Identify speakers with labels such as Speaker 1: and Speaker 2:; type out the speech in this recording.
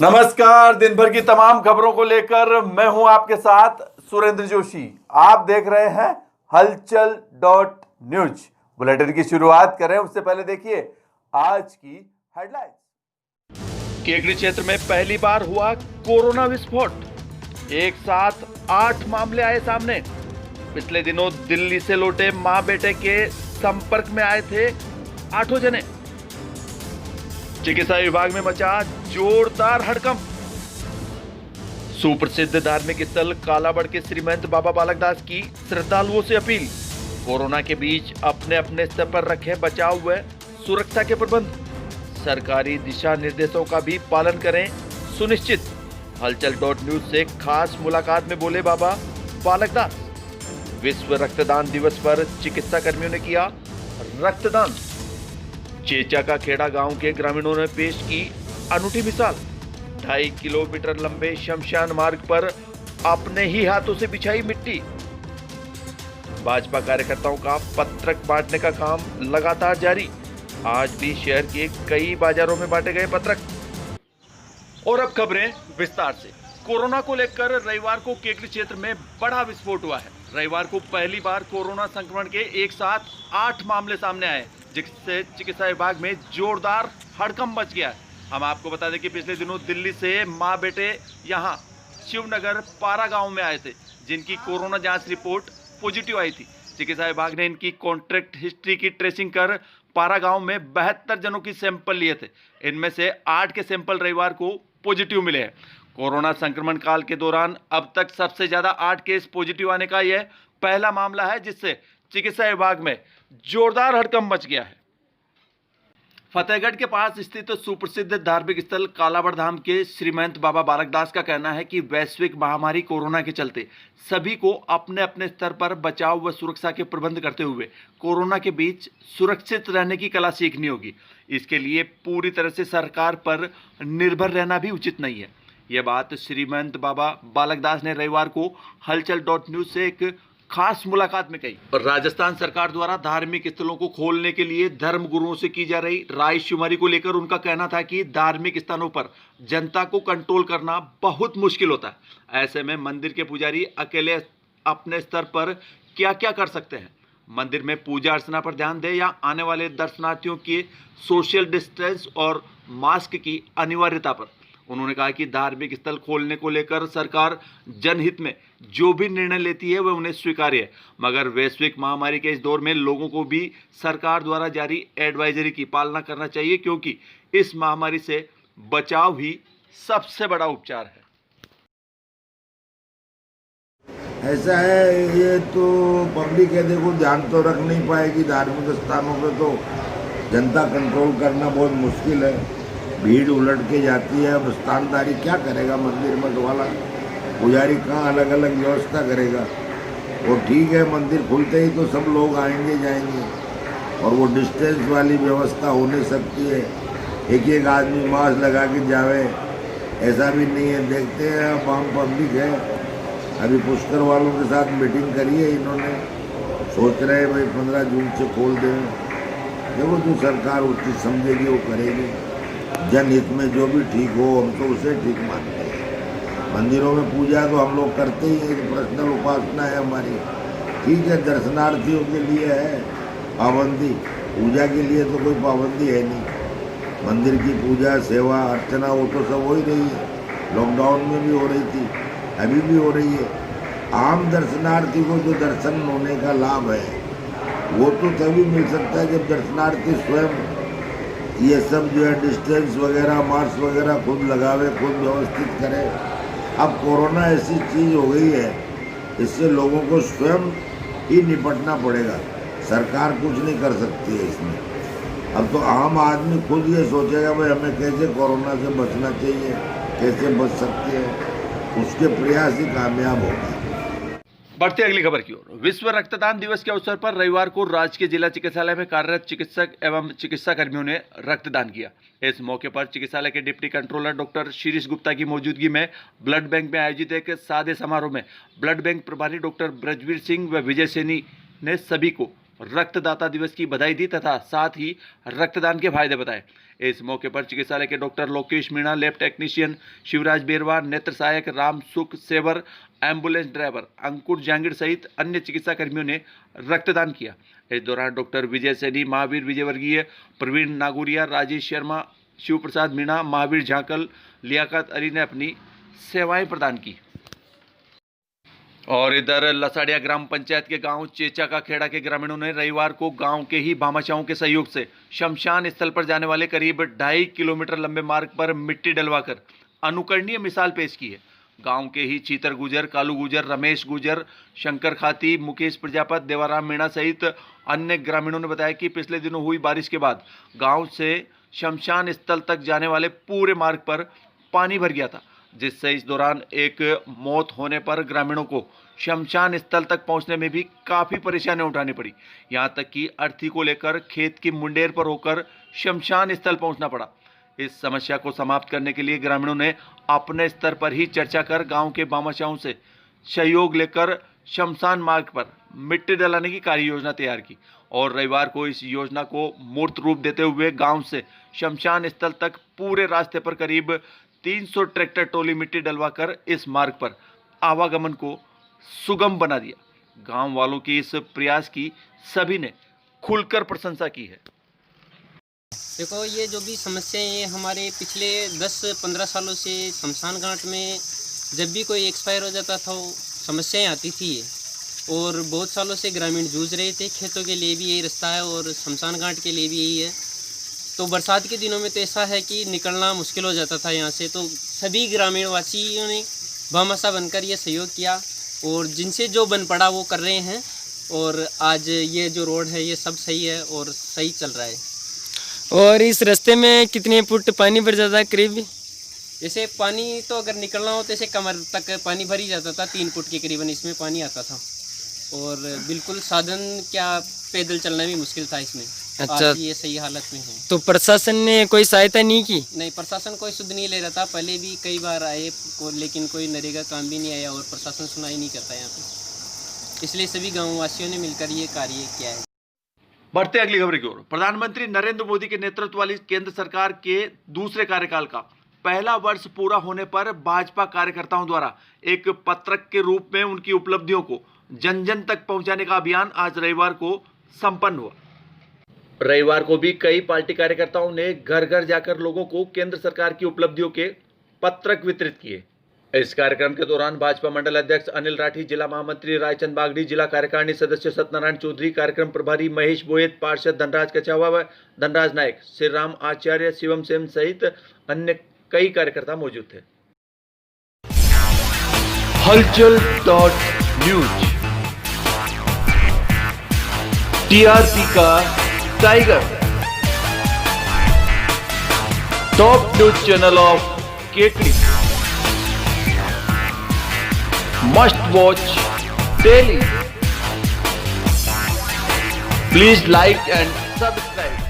Speaker 1: नमस्कार। दिन भर की तमाम खबरों को लेकर मैं हूं आपके साथ सुरेंद्र जोशी। आप देख रहे हैं हलचल डॉट न्यूज। बुलेटिन की शुरुआत करें उससे पहले देखिए आज की हेडलाइंस। केकड़ी क्षेत्र में पहली बार हुआ कोरोना विस्फोट। एक साथ 8 मामले आए सामने। पिछले दिनों दिल्ली से लौटे मां बेटे के संपर्क में आए थे 8 जने। चिकित्सा विभाग में मचा जोरदार हड़कंप। सुप्रसिद्ध धार्मिक स्थल कालाबड़ के श्रीमंत बाबा बालकदास की श्रद्धालुओं से अपील। कोरोना के बीच अपने अपने स्तर पर रखें बचाव व सुरक्षा के प्रबंध। सरकारी दिशा निर्देशों का भी पालन करें सुनिश्चित। हलचल डॉट न्यूज से खास मुलाकात में बोले बाबा बालकदास। विश्व रक्तदान दिवस पर चिकित्सा कर्मियों ने किया रक्तदान। चेचा का खेड़ा गांव के ग्रामीणों ने पेश की अनूठी मिसाल। 2.5 किलोमीटर लंबे शमशान मार्ग पर अपने ही हाथों से बिछाई मिट्टी। भाजपा कार्यकर्ताओं का पत्रक बांटने का काम लगातार जारी। आज भी शहर के कई बाजारों में बांटे गए पत्रक। और अब खबरें विस्तार से। कोरोना को लेकर रविवार को केकड़ी क्षेत्र में बड़ा विस्फोट हुआ है। रविवार को पहली बार कोरोना संक्रमण के एक साथ 8 मामले सामने आए, जिससे चिकित्सा विभाग में जोरदार हड़कंप मच गया है। हम आपको बता दें कि पिछले दिनों दिल्ली से मां बेटे यहां शिवनगर पारा गांव में आए थे, जिनकी कोरोना जांच रिपोर्ट पॉजिटिव आई थी। चिकित्सा विभाग ने इनकी कॉन्ट्रैक्ट हिस्ट्री की ट्रेसिंग कर पारा गांव में 72 जनों की सैंपल लिए थे। इनमें से 8 के सैंपल रविवार को पॉजिटिव मिले हैं। कोरोना संक्रमण काल के दौरान अब तक सबसे ज्यादा 8 केस पॉजिटिव आने का यह पहला मामला है, जिससे चिकित्सा विभाग में जोरदार हड़कंप मच गया है। फतेहगढ़ के पास स्थित सुप्रसिद्ध धार्मिक स्थल कालाबड़ धाम के श्रीमंत बाबा बालकदास का कहना है कि वैश्विक महामारी कोरोना के चलते सभी को अपने अपने स्तर पर बचाव व सुरक्षा के प्रबंध करते हुए कोरोना के बीच सुरक्षित रहने की कला सीखनी होगी। इसके लिए पूरी तरह से सरकार पर निर्भर रहना भी उचित नहीं है। यह बात श्रीमंत बाबा बालकदास ने रविवार को हलचल डॉट न्यूज से एक खास मुलाकात में कही। और राजस्थान सरकार द्वारा धार्मिक स्थलों को खोलने के लिए धर्म गुरुओं से की जा रही रायशुमारी को लेकर उनका कहना था कि धार्मिक स्थानों पर जनता को कंट्रोल करना बहुत मुश्किल होता है। ऐसे में मंदिर के पुजारी अकेले अपने स्तर पर क्या क्या कर सकते हैं? मंदिर में पूजा अर्चना पर ध्यान दें या आने वाले दर्शनार्थियों के सोशल डिस्टेंस और मास्क की अनिवार्यता पर? उन्होंने कहा कि धार्मिक स्थल खोलने को लेकर सरकार जनहित में जो भी निर्णय लेती है वह उन्हें स्वीकार्य है, मगर वैश्विक महामारी के इस दौर में लोगों को भी सरकार द्वारा जारी एडवाइजरी की पालना करना चाहिए, क्योंकि इस महामारी से बचाव ही सबसे बड़ा उपचार है।
Speaker 2: ऐसा है, ये तो पब्लिक है, देखो ध्यान तो रख नहीं पाएगी। धार्मिक स्थानों पे तो जनता कंट्रोल करना बहुत मुश्किल है। भीड़ उलट के जाती है। अब स्थानदारी क्या करेगा? मंदिर मठ वाला पुजारी कहाँ अलग अलग व्यवस्था करेगा? वो ठीक है, मंदिर खुलते ही तो सब लोग आएंगे जाएंगे, और वो डिस्टेंस वाली व्यवस्था हो नहीं सकती है। एक आदमी मास्क लगा के जावे, ऐसा भी नहीं है। देखते हैं, अब आम पब्लिक है। अभी पुष्कर वालों के साथ मीटिंग करी है इन्होंने, सोच रहे हैं भाई 15 जून से खोल दें। देखो जो सरकार उचित समझेगी वो करेगी। जनहित में जो भी ठीक हो हम तो उसे ठीक मानते हैं। मंदिरों में पूजा तो हम लोग करते ही हैं, पर्सनल उपासना है हमारी। ठीक है, दर्शनार्थियों के लिए है पाबंदी, पूजा के लिए तो कोई पाबंदी है नहीं। मंदिर की पूजा सेवा अर्चना वो तो सब हो ही रही है। लॉकडाउन में भी हो रही थी, अभी भी हो रही है। आम दर्शनार्थी को जो दर्शन होने का लाभ है वो तो तभी मिल सकता है जब दर्शनार्थी स्वयं ये सब जो है डिस्टेंस वगैरह मास्क वगैरह खुद लगावे, खुद व्यवस्थित करे। अब कोरोना ऐसी चीज़ हो गई है, इससे लोगों को स्वयं ही निपटना पड़ेगा। सरकार कुछ नहीं कर सकती है इसमें। अब तो आम आदमी खुद ये सोचेगा भाई हमें कैसे कोरोना से बचना चाहिए, कैसे बच सकते हैं, उसके प्रयास ही कामयाब होगा।
Speaker 1: बढ़ते अगली खबर की ओर। विश्व रक्तदान दिवस के अवसर पर रविवार को राजकीय जिला चिकित्सालय में कार्यरत चिकित्सक एवं चिकित्सा कर्मियों ने रक्तदान किया। इस मौके पर चिकित्सालय के deputy controller doctor Shirish Gupta की मौजूदगी में ब्लड बैंक में आयोजित एक सादे समारोह में ब्लड बैंक प्रभारी डॉक्टर ब्रजवीर सिंह व विजय सैनी ने सभी को रक्तदाता दिवस की बधाई दी तथा साथ ही रक्तदान के फायदे बताए। इस मौके पर चिकित्सालय के doctor Lokesh Meena, lab technician Shivraj Berwa, नेत्र सहायक राम सुख सेवर, एम्बुलेंस ड्राइवर अंकुर जांगीर सहित अन्य चिकित्सा कर्मियों ने रक्तदान किया। इस दौरान डॉक्टर विजय सैनी, महावीर विजयवर्गीय, प्रवीण नागुरिया, राजेश शर्मा, शिव प्रसाद मीणा, महावीर झाकल, लियाकत अली ने अपनी सेवाएं प्रदान की। और इधर लसाड़िया ग्राम पंचायत के गांव चेचा का खेड़ा के ग्रामीणों ने रविवार को गांव के ही भामाशाहों के सहयोग से शमशान स्थल पर जाने वाले करीब 2.5 किलोमीटर लंबे मार्ग पर मिट्टी डलवाकर अनुकरणीय मिसाल पेश की है। गांव के ही चीतर गुजर, कालू गुजर, रमेश गुजर, शंकर खाती, मुकेश प्रजापत, देवाराम मीणा सहित अन्य ग्रामीणों ने बताया कि पिछले दिनों हुई बारिश के बाद गांव से शमशान स्थल तक जाने वाले पूरे मार्ग पर पानी भर गया था, जिससे इस दौरान एक मौत होने पर ग्रामीणों को शमशान स्थल तक पहुंचने में भी काफ़ी परेशानियां उठानी पड़ी। यहां तक कि अर्थी को लेकर खेत की मुंडेर पर होकर शमशान स्थल पहुंचना पड़ा। इस समस्या को समाप्त करने के लिए ग्रामीणों ने अपने स्तर पर ही चर्चा कर गांव के भामाशाहों से सहयोग लेकर शमशान मार्ग पर मिट्टी डलाने की कार्य योजना तैयार की और रविवार को इस योजना को मूर्त रूप देते हुए गांव से शमशान स्थल तक पूरे रास्ते पर करीब 300 ट्रैक्टर ट्रॉली मिट्टी डलवाकर इस मार्ग पर आवागमन को सुगम बना दिया। गांव वालों की इस प्रयास की सभी ने खुलकर प्रशंसा की है।
Speaker 3: देखो, ये जो भी समस्याएं ये हमारे पिछले 10-15 सालों से शमशान घाट में जब भी कोई एक्सपायर हो जाता था समस्याएं आती थी और बहुत सालों से ग्रामीण जूझ रहे थे। खेतों के लिए भी यही रास्ता है और शमशान घाट के लिए भी यही है। तो बरसात के दिनों में तो ऐसा है कि निकलना मुश्किल हो जाता था यहाँ से। तो सभी ग्रामीण वासियों ने भामाशाह बनकर ये सहयोग किया और जिनसे जो बन पड़ा वो कर रहे हैं और आज ये जो रोड है ये सब सही है और सही चल रहा है।
Speaker 4: और इस रास्ते में कितने फुट पानी भर जाता है करीब?
Speaker 3: जैसे पानी तो अगर निकलना हो तो ऐसे कमर तक पानी भर ही जाता था, 3 फुट के करीबन इसमें पानी आता था और बिल्कुल साधन क्या पैदल चलना भी मुश्किल था इसमें।
Speaker 4: अच्छा,
Speaker 3: आज ये सही हालत में है।
Speaker 4: तो प्रशासन ने कोई सहायता नहीं की?
Speaker 3: नहीं, प्रशासन कोई सुध नहीं ले रहा था। पहले भी कई बार आए लेकिन कोई नरेगा काम भी नहीं आया और प्रशासन सुनाई नहीं करता यहाँ पे। इसलिए सभी गाँव वासियों ने मिलकर ये कार्य किया है।
Speaker 1: बढ़ते अगली खबर की ओर। प्रधानमंत्री नरेंद्र मोदी के नेतृत्व वाली केंद्र सरकार के दूसरे कार्यकाल का पहला वर्ष पूरा होने पर भाजपा कार्यकर्ताओं द्वारा एक पत्रक के रूप में उनकी उपलब्धियों को जन जन तक पहुंचाने का अभियान आज रविवार को संपन्न हुआ। रविवार को भी कई पार्टी कार्यकर्ताओं ने घर घर जाकर लोगों को केंद्र सरकार की उपलब्धियों के पत्रक वितरित किए। इस कार्यक्रम के दौरान भाजपा मंडल अध्यक्ष अनिल राठी, जिला महामंत्री रायचंद बागड़ी, जिला कार्यकारिणी सदस्य सत्यनारायण चौधरी, कार्यक्रम प्रभारी महेश बोयत, पार्षद धनराज कछावा व धनराज नायक, श्री राम आचार्य, शिवम सेन सहित अन्य कई कार्यकर्ता मौजूद थे। हलचल.न्यूज टीआरपी का tiger, top news channel of Kekri, must watch daily. Please like and subscribe.